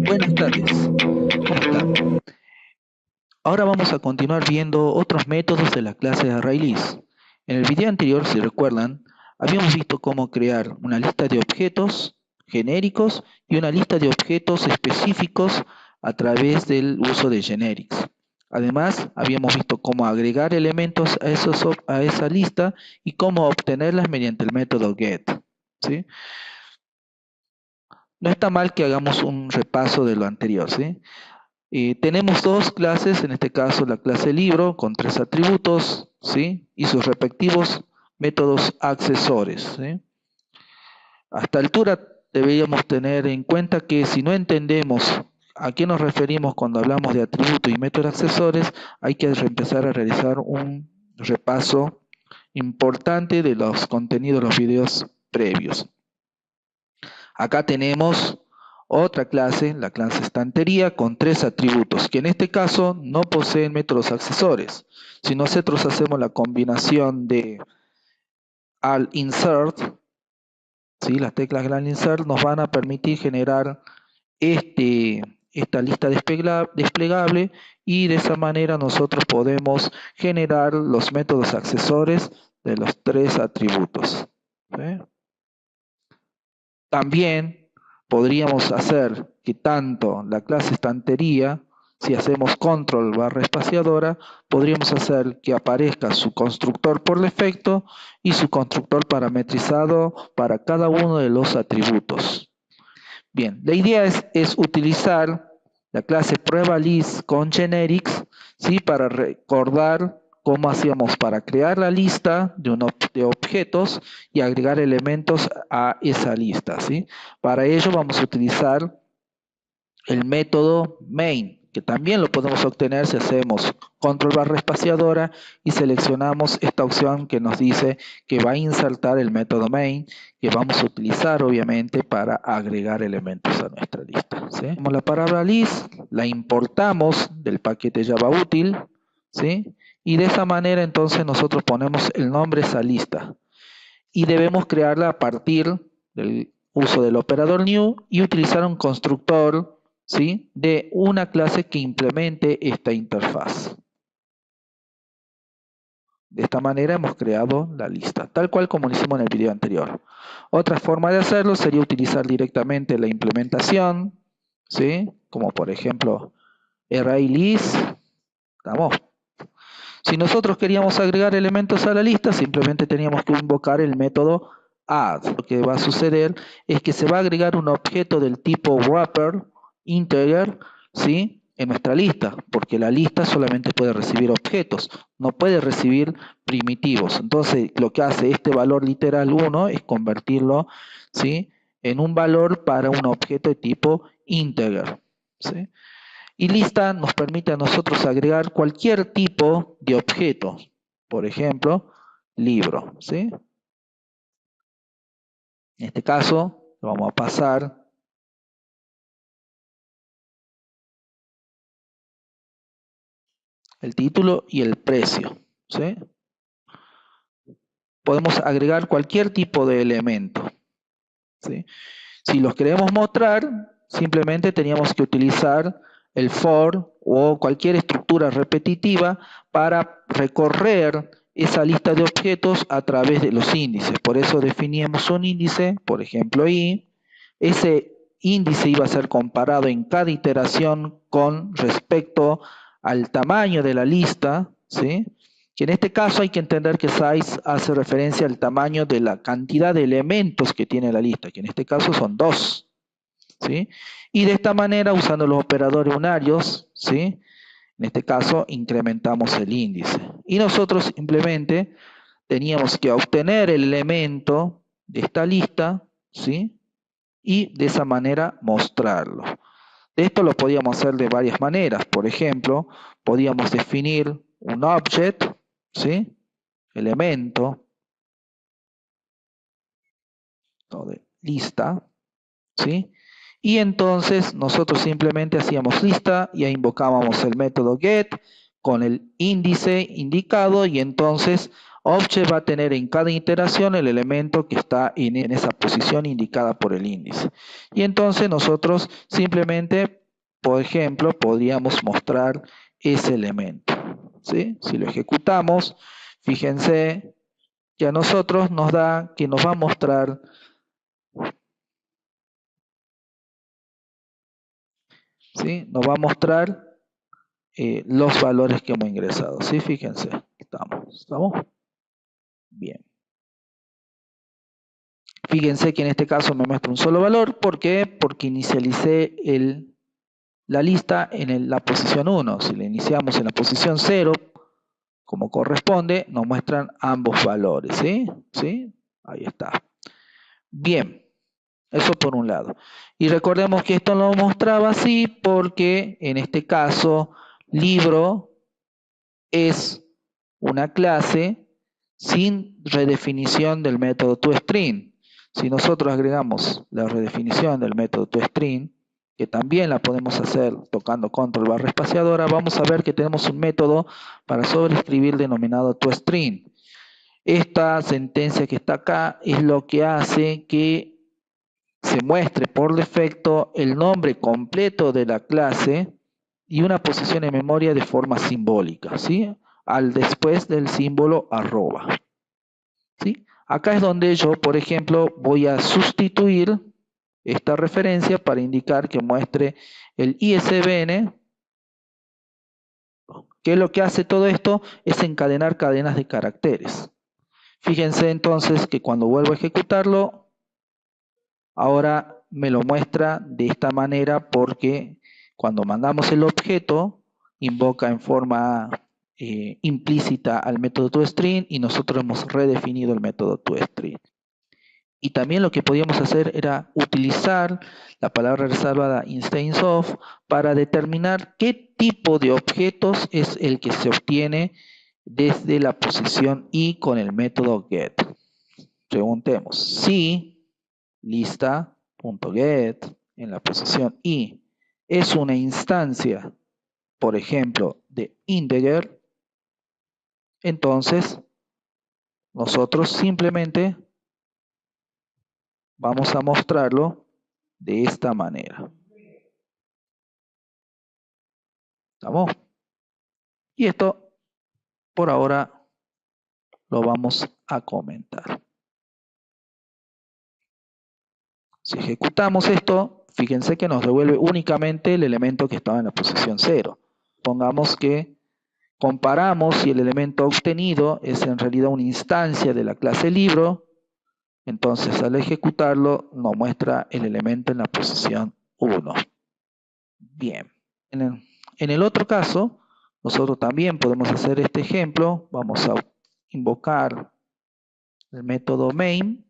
Buenas tardes, ¿cómo están? Ahora vamos a continuar viendo otros métodos de la clase de ArrayList. En el video anterior, si recuerdan, habíamos visto cómo crear una lista de objetos genéricos y una lista de objetos específicos a través del uso de generics. Además, habíamos visto cómo agregar elementos a esa lista y cómo obtenerlas mediante el método get, ¿sí? No está mal que hagamos un repaso de lo anterior, ¿sí? Tenemos dos clases, en este caso la clase libro con 3 atributos, ¿sí? Y sus respectivos métodos accesores, ¿sí? A esta altura deberíamos tener en cuenta que si no entendemos a qué nos referimos cuando hablamos de atributos y métodos accesores, hay que empezar a realizar un repaso importante de los contenidos de los videos previos. Acá tenemos otra clase, la clase estantería, con 3 atributos, que en este caso no poseen métodos accesores. Si nosotros hacemos la combinación de al insert, ¿sí? Las teclas del insert nos van a permitir generar esta lista desplegable, y de esa manera nosotros podemos generar los métodos accesores de los 3 atributos, ¿sí? También podríamos hacer que tanto la clase estantería, si hacemos control barra espaciadora, podríamos hacer que aparezca su constructor por defecto y su constructor parametrizado para cada uno de los atributos. Bien, la idea es utilizar la clase prueba list con generics, ¿sí? Para recordar cómo hacíamos para crear la lista de objetos y agregar elementos a esa lista, ¿sí? Para ello vamos a utilizar el método main, que también lo podemos obtener si hacemos control barra espaciadora y seleccionamos esta opción que nos dice que va a insertar el método main, que vamos a utilizar obviamente para agregar elementos a nuestra lista, ¿sí? La palabra list la importamos del paquete Java útil, ¿sí? Y de esa manera entonces nosotros ponemos el nombre a esa lista y debemos crearla a partir del uso del operador new y utilizar un constructor, ¿sí? De una clase que implemente esta interfaz. De esta manera hemos creado la lista, tal cual como lo hicimos en el video anterior. Otra forma de hacerlo sería utilizar directamente la implementación, ¿sí? Como por ejemplo ArrayList. Vamos. Si nosotros queríamos agregar elementos a la lista, simplemente teníamos que invocar el método add. Lo que va a suceder es que se va a agregar un objeto del tipo wrapper integer, ¿sí? En nuestra lista, porque la lista solamente puede recibir objetos, no puede recibir primitivos. Entonces lo que hace este valor literal 1 es convertirlo, ¿sí? En un valor para un objeto de tipo integer, ¿sí? Y lista nos permite a nosotros agregar cualquier tipo de objeto, por ejemplo, libro, ¿sí? En este caso, lo vamos a pasar el título y el precio, ¿sí? Podemos agregar cualquier tipo de elemento, ¿sí? Si los queremos mostrar, simplemente teníamos que utilizar el for o cualquier estructura repetitiva para recorrer esa lista de objetos a través de los índices. Por eso definimos un índice, por ejemplo, i. Ese índice iba a ser comparado en cada iteración con respecto al tamaño de la lista, ¿sí? Que en este caso hay que entender que size hace referencia al tamaño de la cantidad de elementos que tiene la lista, que en este caso son 2, ¿sí? Y de esta manera, usando los operadores unarios, ¿sí? En este caso, incrementamos el índice. Y nosotros simplemente teníamos que obtener el elemento de esta lista, ¿sí? Y de esa manera mostrarlo. Esto lo podíamos hacer de varias maneras. Por ejemplo, podíamos definir un object, ¿sí? Elemento, o de lista, ¿sí? Y entonces nosotros simplemente hacíamos lista y invocábamos el método get con el índice indicado y entonces Object va a tener en cada iteración el elemento que está en esa posición indicada por el índice. Y entonces nosotros simplemente, por ejemplo, podríamos mostrar ese elemento, ¿sí? Si lo ejecutamos, fíjense que a nosotros nos da que nos va a mostrar, ¿sí? Nos va a mostrar los valores que hemos ingresado, ¿sí? Fíjense, ¿estamos? Bien. Fíjense que en este caso me muestra un solo valor. ¿Por qué? Porque inicialicé la lista en la posición 1. Si la iniciamos en la posición 0, como corresponde, nos muestran ambos valores, ¿sí? ¿Sí? Ahí está. Bien, eso por un lado. Y recordemos que esto lo mostraba así porque en este caso, libro es una clase sin redefinición del método toString. Si nosotros agregamos la redefinición del método toString, que también la podemos hacer tocando control barra espaciadora, vamos a ver que tenemos un método para sobreescribir denominado toString. Esta sentencia que está acá es lo que hace que se muestre por defecto el nombre completo de la clase y una posición en memoria de forma simbólica, ¿sí? Al después del símbolo arroba, ¿sí? Acá es donde yo, por ejemplo, voy a sustituir esta referencia para indicar que muestre el ISBN, que lo que hace todo esto es encadenar cadenas de caracteres. Fíjense entonces que cuando vuelvo a ejecutarlo, ahora me lo muestra de esta manera porque cuando mandamos el objeto, invoca en forma implícita al método toString y nosotros hemos redefinido el método toString. Y también lo que podíamos hacer era utilizar la palabra reservada instance_of para determinar qué tipo de objetos es el que se obtiene desde la posición i con el método get. Preguntemos si lista.get en la posición i es una instancia, por ejemplo, de integer, entonces nosotros simplemente vamos a mostrarlo de esta manera. ¿Estamos? Y esto por ahora lo vamos a comentar. Si ejecutamos esto, fíjense que nos devuelve únicamente el elemento que estaba en la posición 0. Pongamos que comparamos si el elemento obtenido es en realidad una instancia de la clase libro, entonces al ejecutarlo nos muestra el elemento en la posición 1. Bien. En el otro caso, nosotros también podemos hacer este ejemplo. Vamos a invocar el método main,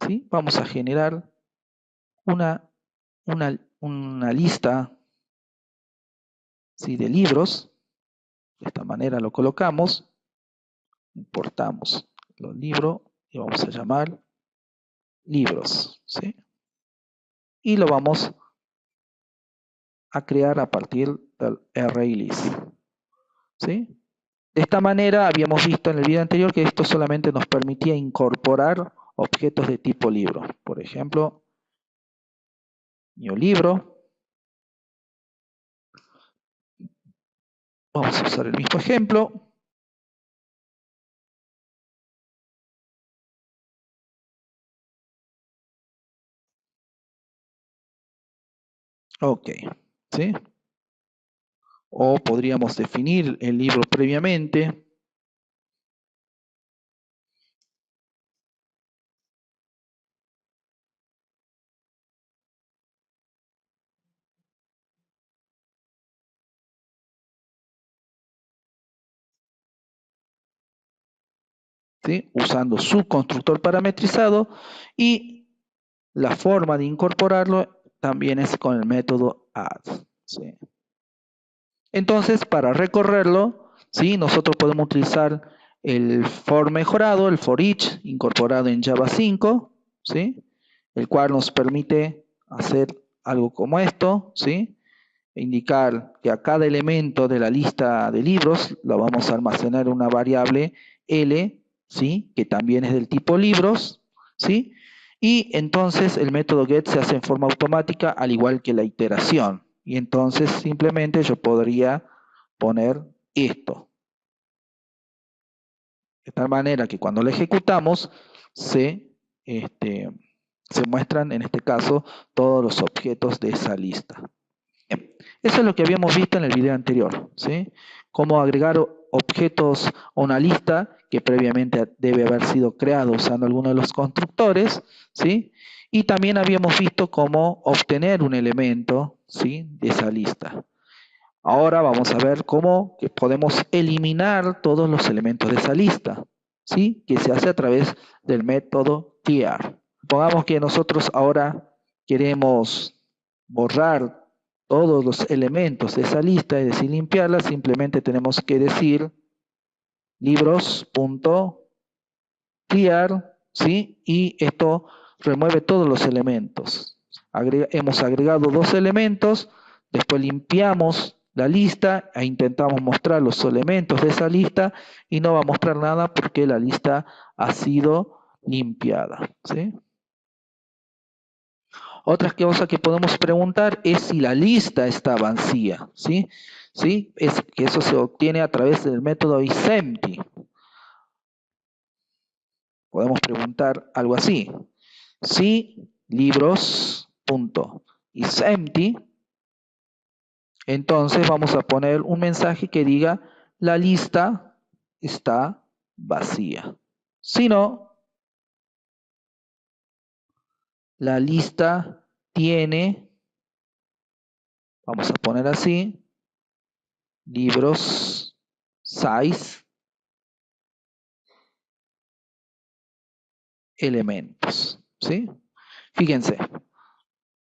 ¿sí? Vamos a generar una lista, ¿sí?, de libros. De esta manera lo colocamos, importamos los libros y vamos a llamar libros, ¿sí? Y lo vamos a crear a partir del ArrayList, ¿sí? De esta manera habíamos visto en el video anterior que esto solamente nos permitía incorporar objetos de tipo libro. Por ejemplo, new libro. Vamos a usar el mismo ejemplo. Ok, ¿sí? O podríamos definir el libro previamente. ¿Sí? Usando su constructor parametrizado, y la forma de incorporarlo también es con el método add, ¿sí? Entonces, para recorrerlo, ¿sí?, nosotros podemos utilizar el for mejorado, el for each, incorporado en Java 5, ¿sí?, el cual nos permite hacer algo como esto, ¿sí?, indicar que a cada elemento de la lista de libros lo vamos a almacenar en una variable L, ¿sí? Que también es del tipo libros, ¿sí? Y entonces el método get se hace en forma automática al igual que la iteración. Y entonces simplemente yo podría poner esto. De tal manera que cuando lo ejecutamos se muestran en este caso todos los objetos de esa lista. Bien, eso es lo que habíamos visto en el video anterior, ¿sí? Cómo agregar objetos a una lista que previamente debe haber sido creado usando alguno de los constructores, ¿sí? Y también habíamos visto cómo obtener un elemento, ¿sí? De esa lista. Ahora vamos a ver cómo que podemos eliminar todos los elementos de esa lista, ¿sí? Que se hace a través del método clear. Supongamos que nosotros ahora queremos borrar todos los elementos de esa lista, es decir, limpiarla. Simplemente tenemos que decir libros.clear, ¿sí? Y esto remueve todos los elementos. Hemos agregado dos elementos, después limpiamos la lista e intentamos mostrar los elementos de esa lista y no va a mostrar nada porque la lista ha sido limpiada, ¿sí? Otra cosa que podemos preguntar es si la lista está vacía, ¿sí? ¿Sí? Es que eso se obtiene a través del método isEmpty. Podemos preguntar algo así. Si libros.isEmpty, entonces vamos a poner un mensaje que diga la lista está vacía. Si no, la lista tiene, vamos a poner así, libros size elementos, ¿sí? Fíjense,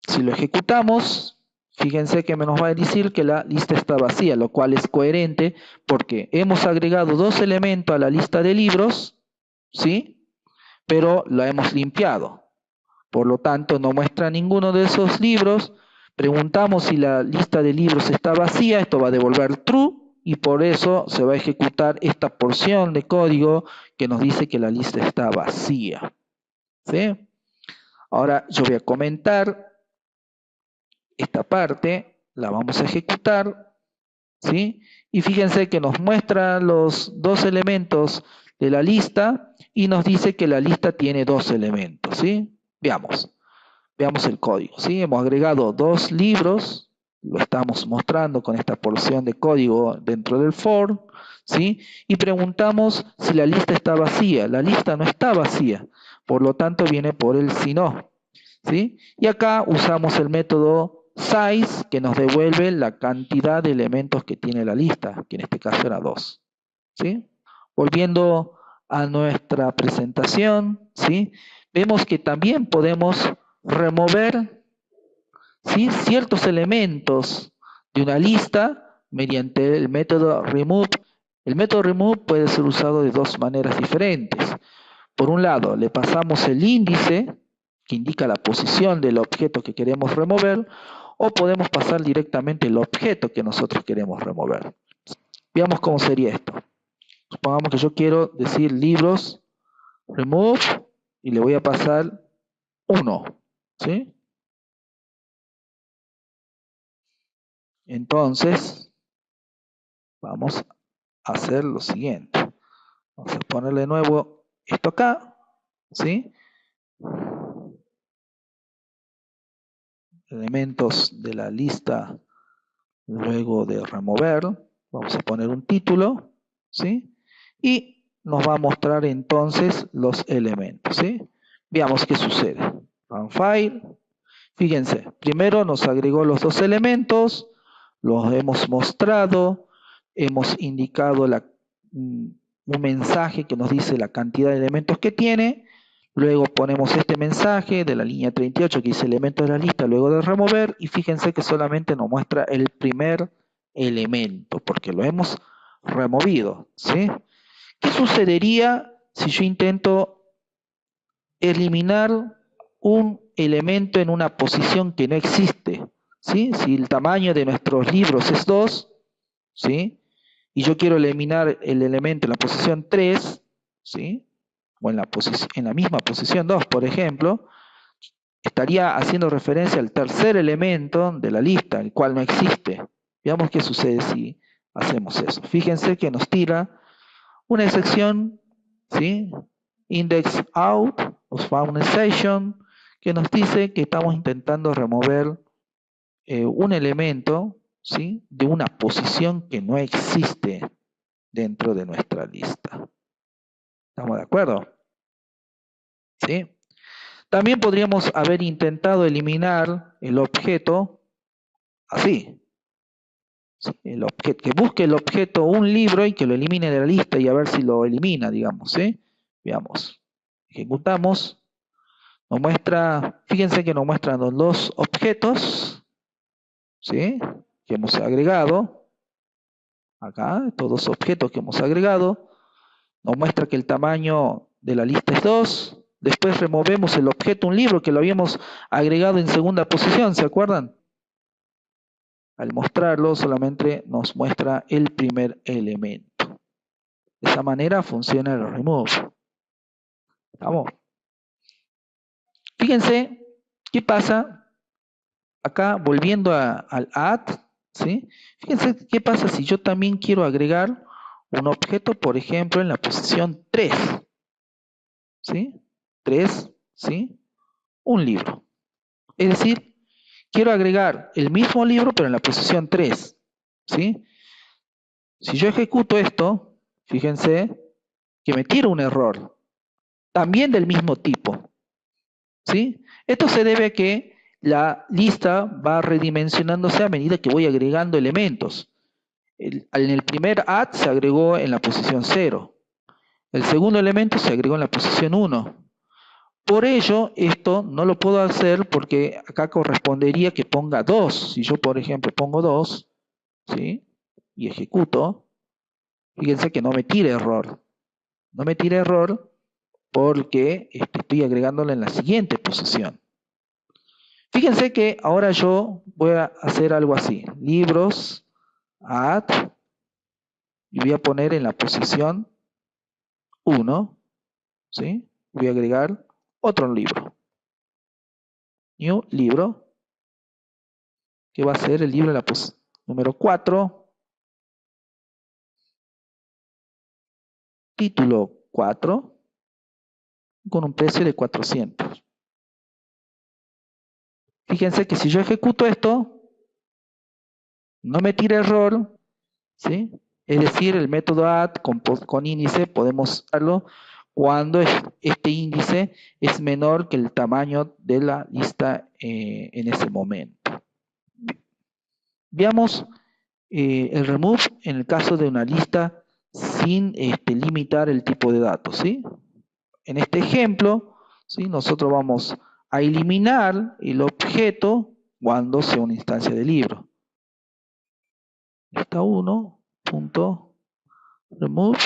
si lo ejecutamos, fíjense que nos va a decir que la lista está vacía, lo cual es coherente porque hemos agregado dos elementos a la lista de libros, ¿sí? Pero la hemos limpiado. Por lo tanto, no muestra ninguno de esos libros. Preguntamos si la lista de libros está vacía, esto va a devolver true y por eso se va a ejecutar esta porción de código que nos dice que la lista está vacía, ¿sí? Ahora yo voy a comentar esta parte, la vamos a ejecutar, ¿sí? Y fíjense que nos muestra los dos elementos de la lista y nos dice que la lista tiene dos elementos, ¿sí? Veamos el código, ¿sí? Hemos agregado dos libros, lo estamos mostrando con esta porción de código dentro del for, ¿sí? Y preguntamos si la lista está vacía. La lista no está vacía, por lo tanto viene por el si no, ¿sí? Y acá usamos el método size que nos devuelve la cantidad de elementos que tiene la lista, que en este caso era 2, ¿sí? Volviendo a nuestra presentación, ¿sí? Vemos que también podemos remover, ¿sí? Ciertos elementos de una lista mediante el método remove. El método remove puede ser usado de dos maneras diferentes. Por un lado, le pasamos el índice que indica la posición del objeto que queremos remover, o podemos pasar directamente el objeto que nosotros queremos remover. Veamos cómo sería esto. Supongamos que yo quiero decir libros remove y le voy a pasar 1, ¿sí? Entonces, vamos a hacer lo siguiente. Vamos a ponerle de nuevo esto acá, ¿sí? Elementos de la lista luego de remover. Vamos a poner un título, ¿sí? Y nos va a mostrar entonces los elementos, ¿sí? Veamos qué sucede. Run file. Fíjense, primero nos agregó los dos elementos, los hemos mostrado, hemos indicado un mensaje que nos dice la cantidad de elementos que tiene, luego ponemos este mensaje de la línea 38 que dice elementos de la lista luego de remover y fíjense que solamente nos muestra el primer elemento porque lo hemos removido, ¿sí? ¿Qué sucedería si yo intento eliminar un elemento en una posición que no existe? ¿Sí? Si el tamaño de nuestros libros es 2, ¿sí? Y yo quiero eliminar el elemento en la posición 3, ¿sí? o en la misma posición 2, por ejemplo, estaría haciendo referencia al tercer elemento de la lista, el cual no existe. Veamos qué sucede si hacemos eso. Fíjense que nos tira una excepción, ¿sí? Index out o found exception, que nos dice que estamos intentando remover un elemento, ¿sí? De una posición que no existe dentro de nuestra lista. ¿Estamos de acuerdo? ¿Sí? También podríamos haber intentado eliminar el objeto así. ¿Sí? Que busque el objeto un libro y que lo elimine de la lista y a ver si lo elimina, digamos. ¿Sí? Veamos. Ejecutamos. Nos muestra, fíjense que nos muestran los dos objetos, ¿sí? Que hemos agregado. Acá, estos dos objetos que hemos agregado. Nos muestra que el tamaño de la lista es 2. Después removemos el objeto un libro que lo habíamos agregado en segunda posición, ¿se acuerdan? Al mostrarlo solamente nos muestra el primer elemento. De esa manera funciona el remove. ¿Vamos? Fíjense qué pasa acá volviendo al add, ¿sí? Fíjense qué pasa si yo también quiero agregar un objeto, por ejemplo, en la posición 3. ¿Sí? 3, ¿sí? Un libro. Es decir, quiero agregar el mismo libro, pero en la posición 3. ¿Sí? Si yo ejecuto esto, fíjense que me tira un error, también del mismo tipo. ¿Sí? Esto se debe a que la lista va redimensionándose a medida que voy agregando elementos. En el primer add se agregó en la posición 0. El segundo elemento se agregó en la posición 1. Por ello, esto no lo puedo hacer porque acá correspondería que ponga 2. Si yo, por ejemplo, pongo 2, ¿sí? Y ejecuto, fíjense que no me tira error. No me tira error porque estoy agregándolo en la siguiente posición. Fíjense que ahora yo voy a hacer algo así. Libros, add, y voy a poner en la posición 1, ¿sí? Voy a agregar otro libro. New libro, que va a ser el libro en la posición número 4, título 4, con un precio de 400. Fíjense que si yo ejecuto esto, no me tira error, ¿sí? Es decir, el método add con índice podemos usarlo cuando este índice es menor que el tamaño de la lista en ese momento. Veamos el remove en el caso de una lista sin limitar el tipo de datos, ¿sí? En este ejemplo, ¿sí? Nosotros vamos a eliminar el objeto cuando sea una instancia de libro. Lista 1, punto, remove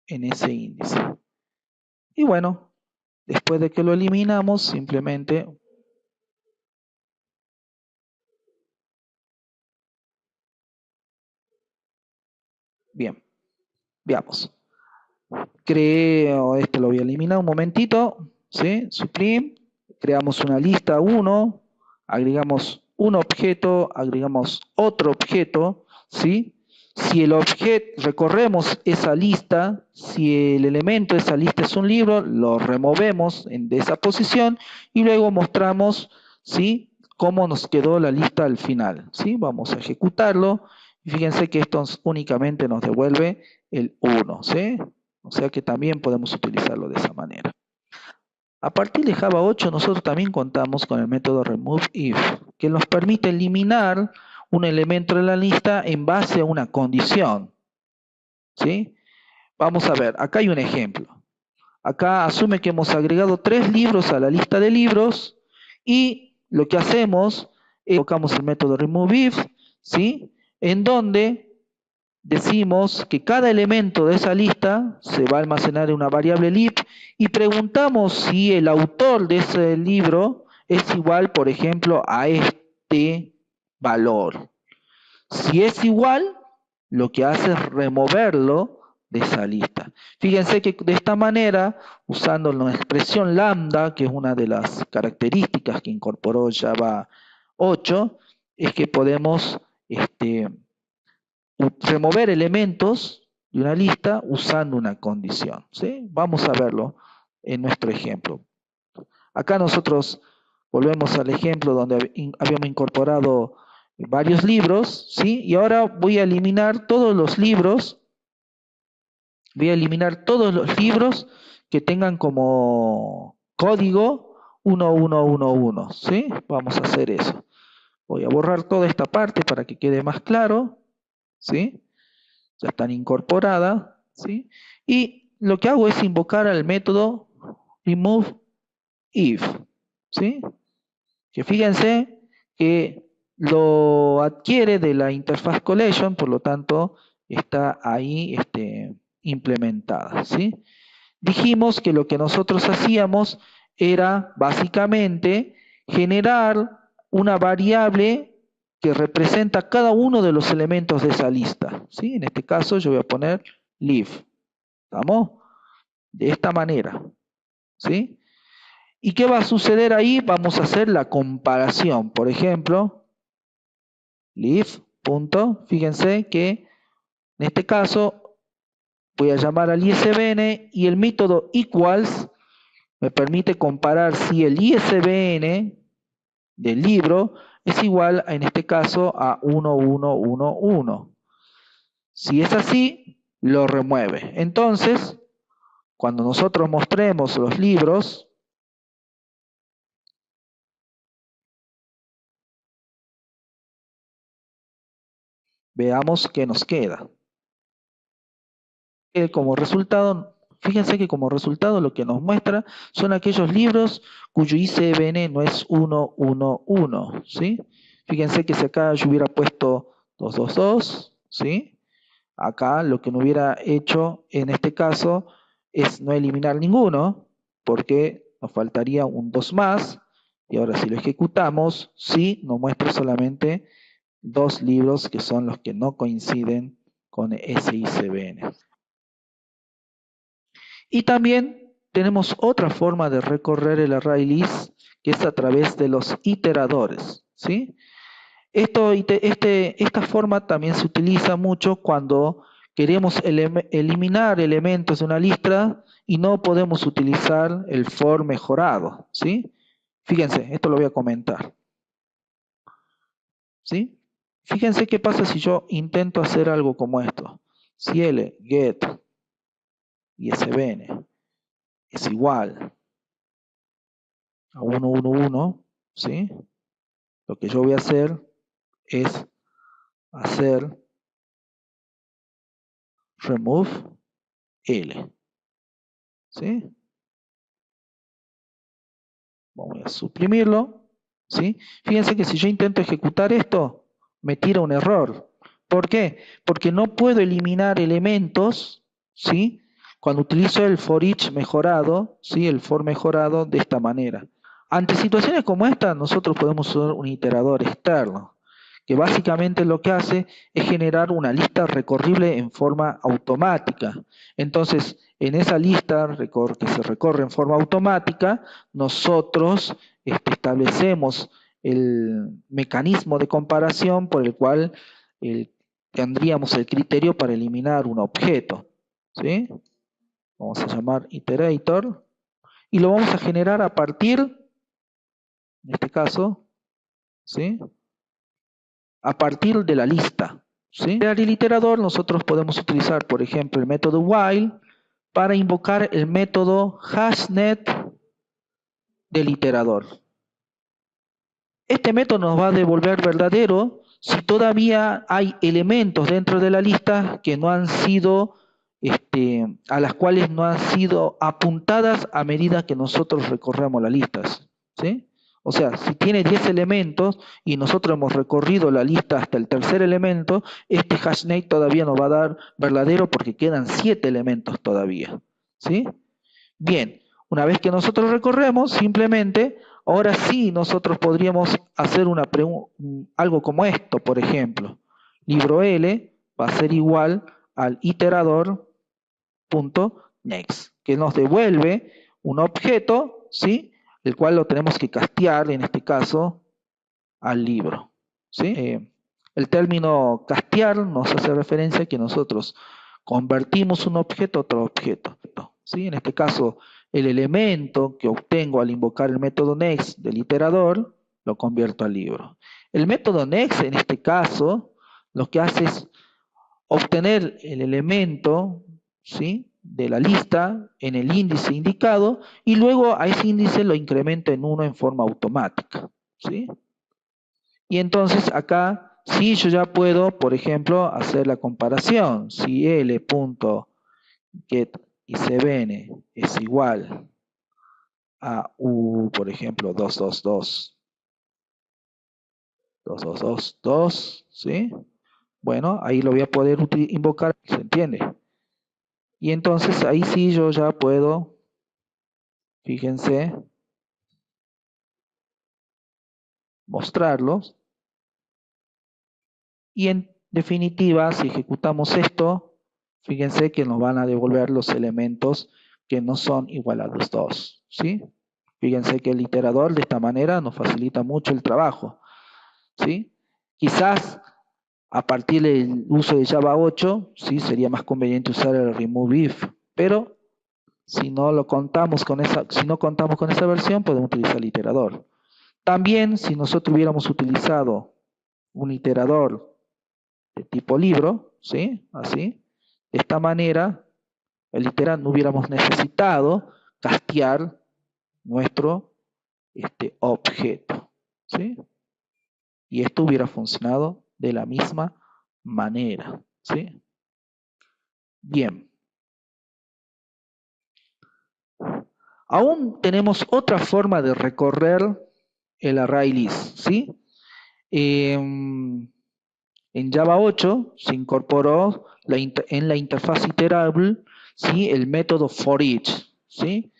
en ese índice. Y bueno, después de que lo eliminamos, simplemente bien, veamos. Creo, lo voy a eliminar un momentito, ¿sí? Supreme, creamos una lista 1, agregamos un objeto, agregamos otro objeto, ¿sí? Si el objeto, recorremos esa lista, si el elemento de esa lista es un libro, lo removemos de esa posición y luego mostramos, ¿sí? Cómo nos quedó la lista al final, ¿sí? Vamos a ejecutarlo y fíjense que esto únicamente nos devuelve el 1, ¿sí? O sea que también podemos utilizarlo de esa manera. A partir de Java 8 nosotros también contamos con el método removeIf, que nos permite eliminar un elemento de la lista en base a una condición. ¿Sí? Vamos a ver, acá hay un ejemplo. Acá asume que hemos agregado 3 libros a la lista de libros y lo que hacemos es colocamos el método removeIf, ¿sí? En donde decimos que cada elemento de esa lista se va a almacenar en una variable lib y preguntamos si el autor de ese libro es igual, por ejemplo, a este valor. Si es igual, lo que hace es removerlo de esa lista. Fíjense que de esta manera, usando la expresión lambda, que es una de las características que incorporó Java 8, es que podemos remover elementos de una lista usando una condición, ¿sí? Vamos a verlo en nuestro ejemplo. Acá nosotros volvemos al ejemplo donde habíamos incorporado varios libros, ¿sí? Y ahora voy a eliminar todos los libros. Voy a eliminar todos los libros que tengan como código 1111, ¿sí? Vamos a hacer eso. Voy a borrar toda esta parte para que quede más claro, ¿sí? Ya están incorporadas, ¿sí? Y lo que hago es invocar al método remove if, ¿sí? Que fíjense que lo adquiere de la interfaz collection, por lo tanto está ahí implementada, ¿sí? Dijimos que lo que nosotros hacíamos era básicamente generar una variable que representa cada uno de los elementos de esa lista, ¿sí? En este caso yo voy a poner live, ¿estamos? De esta manera, ¿sí? ¿Y qué va a suceder ahí? Vamos a hacer la comparación. Por ejemplo, live, punto. Fíjense que en este caso voy a llamar al ISBN y el método equals me permite comparar si el ISBN del libro es igual, en este caso, a 1111. Si es así, lo remueve. Entonces, cuando nosotros mostremos los libros, veamos qué nos queda. Como resultado, fíjense que como resultado lo que nos muestra son aquellos libros cuyo ISBN no es 111, ¿sí? Fíjense que si acá yo hubiera puesto 222, ¿sí? Acá lo que no hubiera hecho en este caso es no eliminar ninguno, porque nos faltaría un 2 más, y ahora si lo ejecutamos, sí, nos muestra solamente 2 libros que son los que no coinciden con ese ISBN. Y también tenemos otra forma de recorrer el array list, que es a través de los iteradores, ¿sí? Esta forma también se utiliza mucho cuando queremos eliminar elementos de una lista y no podemos utilizar el for mejorado, ¿sí? Fíjense, esto lo voy a comentar, ¿sí? Fíjense qué pasa si yo intento hacer algo como esto. Si L get ISBN es igual a 111, ¿sí? Lo que yo voy a hacer es hacer remove L, ¿sí? Vamos a suprimirlo, ¿sí? Fíjense que si yo intento ejecutar esto, me tira un error. ¿Por qué? Porque no puedo eliminar elementos, ¿sí? Cuando utilizo el for each mejorado, ¿sí? El for mejorado de esta manera. Ante situaciones como esta, nosotros podemos usar un iterador externo, que básicamente lo que hace es generar una lista recorrible en forma automática. Entonces, en esa lista que se recorre en forma automática, nosotros establecemos el mecanismo de comparación por el cual tendríamos el criterio para eliminar un objeto, ¿sí? Vamos a llamar iterator y lo vamos a generar a partir, en este caso, ¿sí? A partir de la lista, ¿sí? Para el iterador nosotros podemos utilizar, por ejemplo, el método while para invocar el método hashnet del iterador. Este método nos va a devolver verdadero si todavía hay elementos dentro de la lista que no han sido, a las cuales no han sido apuntadas a medida que nosotros recorremos las listas, ¿sí? O sea, si tiene 10 elementos y nosotros hemos recorrido la lista hasta el tercer elemento, este hashName todavía nos va a dar verdadero porque quedan 7 elementos todavía, ¿sí? Bien, una vez que nosotros recorremos, simplemente, ahora sí nosotros podríamos hacer algo como esto, por ejemplo. Libro L va a ser igual al iterador punto next, que nos devuelve un objeto, ¿sí? El cual lo tenemos que castear, en este caso, al libro, ¿sí? El término castear nos hace referencia a que nosotros convertimos un objeto a otro objeto, ¿sí? En este caso, el elemento que obtengo al invocar el método next del iterador, lo convierto al libro. El método next, en este caso, lo que hace es obtener el elemento, ¿sí?, de la lista en el índice indicado y luego a ese índice lo incrementa en 1 en forma automática, ¿sí? Y entonces acá sí yo ya puedo, por ejemplo, hacer la comparación. Si L.getICBN es igual a U, por ejemplo, 222, ¿sí? Bueno, ahí lo voy a poder invocar, ¿se entiende? Y entonces ahí sí yo ya puedo, fíjense, mostrarlos. Y en definitiva, si ejecutamos esto, fíjense que nos van a devolver los elementos que no son igual a los 2, ¿sí? Fíjense que el iterador de esta manera nos facilita mucho el trabajo, ¿sí? Quizás a partir del uso de Java 8, ¿sí?, sería más conveniente usar el remove if, pero si no contamos con esa versión, podemos utilizar el iterador. También, si nosotros hubiéramos utilizado un iterador de tipo libro, ¿sí? Así. De esta manera, el iterador no hubiéramos necesitado castear nuestro objeto, ¿sí? Y esto hubiera funcionado de la misma manera, ¿sí? Bien. Aún tenemos otra forma de recorrer el array list, ¿sí? En Java 8 se incorporó en la interfaz iterable, ¿sí?, el método forEach, ¿sí?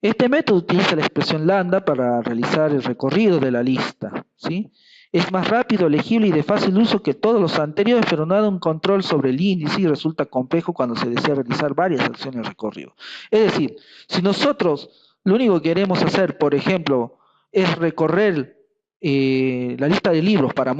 Este método utiliza la expresión lambda para realizar el recorrido de la lista, ¿sí? Es más rápido, legible y de fácil uso que todos los anteriores, pero no da un control sobre el índice y resulta complejo cuando se desea realizar varias acciones de recorrido. Es decir, si nosotros lo único que queremos hacer, por ejemplo, es recorrer la lista de libros para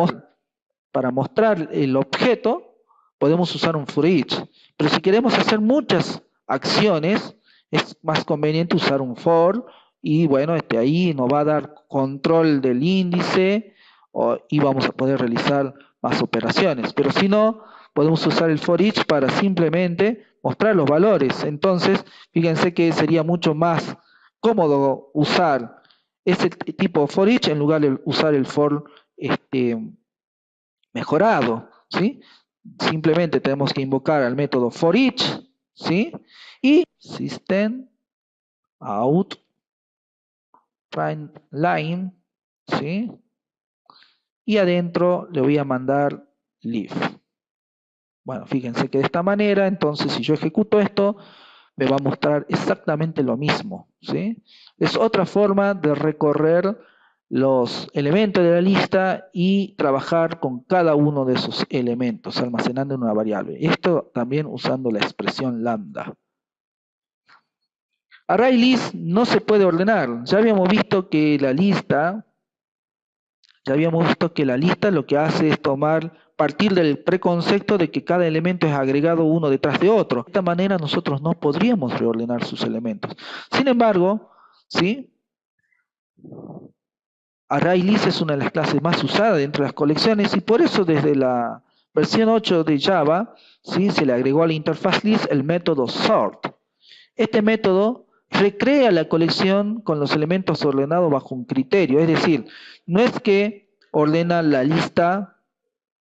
mostrar el objeto, podemos usar un forEach. Pero si queremos hacer muchas acciones, es más conveniente usar un for, y bueno, ahí nos va a dar control del índice y vamos a poder realizar más operaciones. Pero si no, podemos usar el forEach para simplemente mostrar los valores. Entonces, fíjense que sería mucho más cómodo usar ese tipo de forEach en lugar de usar el for mejorado, ¿sí? Simplemente tenemos que invocar al método forEach, ¿sí? Y system out println, ¿sí? Y adentro le voy a mandar leave. Bueno, fíjense que de esta manera, entonces, si yo ejecuto esto, me va a mostrar exactamente lo mismo, ¿sí? Es otra forma de recorrer los elementos de la lista y trabajar con cada uno de esos elementos, almacenando en una variable. Esto también usando la expresión lambda. Array list no se puede ordenar. Ya habíamos visto que la lista lo que hace es partir del preconcepto de que cada elemento es agregado uno detrás de otro. De esta manera nosotros no podríamos reordenar sus elementos. Sin embargo, ¿sí?, ArrayList es una de las clases más usadas dentro de las colecciones y por eso desde la versión 8 de Java, ¿sí?, se le agregó a la interfaz list el método sort. Este método recrea la colección con los elementos ordenados bajo un criterio, es decir, no es que ordena la lista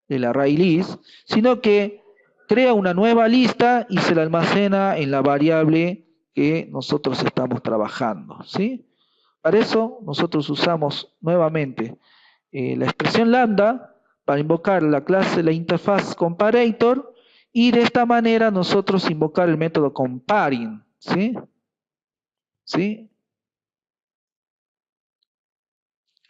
del array list, sino que crea una nueva lista y se la almacena en la variable que nosotros estamos trabajando, ¿sí? Para eso nosotros usamos nuevamente la expresión lambda para invocar la interfaz comparator y de esta manera nosotros invocar el método comparing, ¿sí? ¿Sí?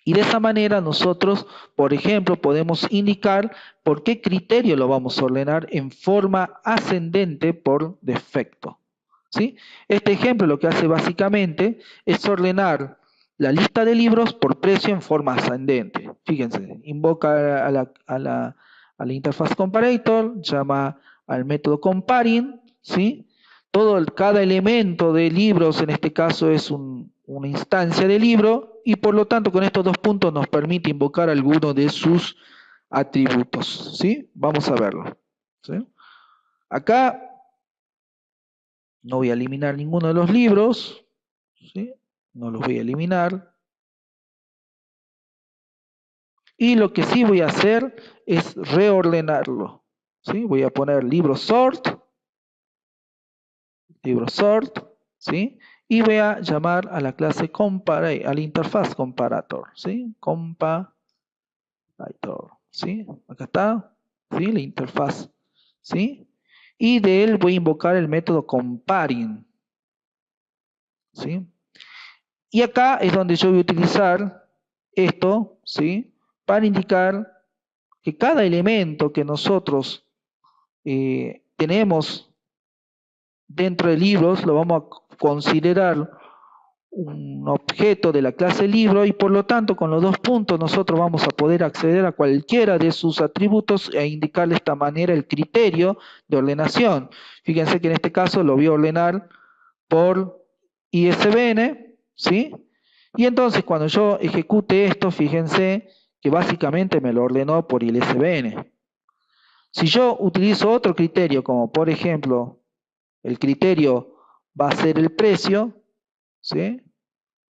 Y de esa manera nosotros, por ejemplo, podemos indicar por qué criterio lo vamos a ordenar en forma ascendente por defecto, ¿sí? Este ejemplo lo que hace básicamente es ordenar la lista de libros por precio en forma ascendente. Fíjense, invoca a la interfaz comparator, llama al método comparing, ¿sí? Cada elemento de libros en este caso es una instancia de libro y por lo tanto con estos dos puntos nos permite invocar alguno de sus atributos, ¿sí? Vamos a verlo, ¿sí? Acá no voy a eliminar ninguno de los libros, ¿sí? No los voy a eliminar. Y lo que sí voy a hacer es reordenarlo, ¿sí? Voy a poner libro sort, ¿sí? Y voy a llamar a la clase compare, a la interfaz comparator, ¿sí? Comparator, ¿sí? Acá está, ¿sí? La interfaz, ¿sí? Y de él voy a invocar el método comparing, ¿sí? Y acá es donde yo voy a utilizar esto, ¿sí? Para indicar que cada elemento que nosotros tenemos dentro de libros lo vamos a considerar un objeto de la clase libro y por lo tanto con los dos puntos nosotros vamos a poder acceder a cualquiera de sus atributos e indicar de esta manera el criterio de ordenación. Fíjense que en este caso lo voy a ordenar por ISBN, ¿sí? Y entonces cuando yo ejecute esto, fíjense que básicamente me lo ordenó por ISBN. Si yo utilizo otro criterio, como por ejemplo, el criterio va a ser el precio, ¿sí?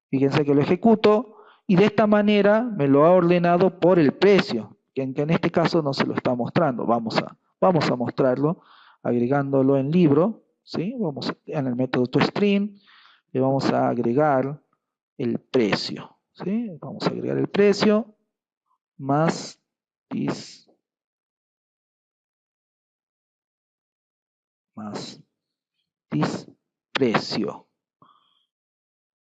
Fíjense que lo ejecuto y de esta manera me lo ha ordenado por el precio, que en este caso no se lo está mostrando. Vamos a mostrarlo agregándolo en libro, ¿sí? En el método toString le vamos a agregar el precio, ¿sí? Vamos a agregar el precio más precio.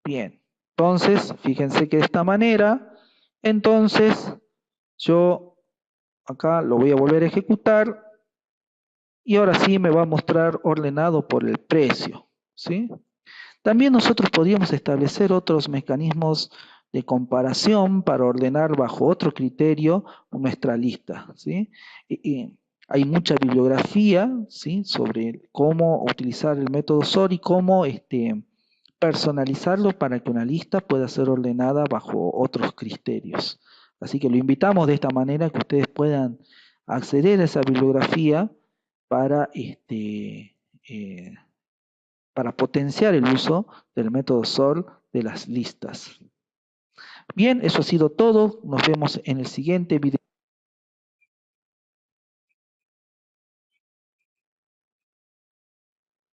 Bien, entonces, fíjense que de esta manera, entonces, yo acá lo voy a volver a ejecutar y ahora sí me va a mostrar ordenado por el precio, ¿sí? También nosotros podríamos establecer otros mecanismos de comparación para ordenar bajo otro criterio nuestra lista, ¿sí? Y hay mucha bibliografía, ¿sí? Sobre cómo utilizar el método SOR y cómo personalizarlo para que una lista pueda ser ordenada bajo otros criterios. Así que lo invitamos de esta manera que ustedes puedan acceder a esa bibliografía para, para potenciar el uso del método SOR de las listas. Bien, eso ha sido todo. Nos vemos en el siguiente video.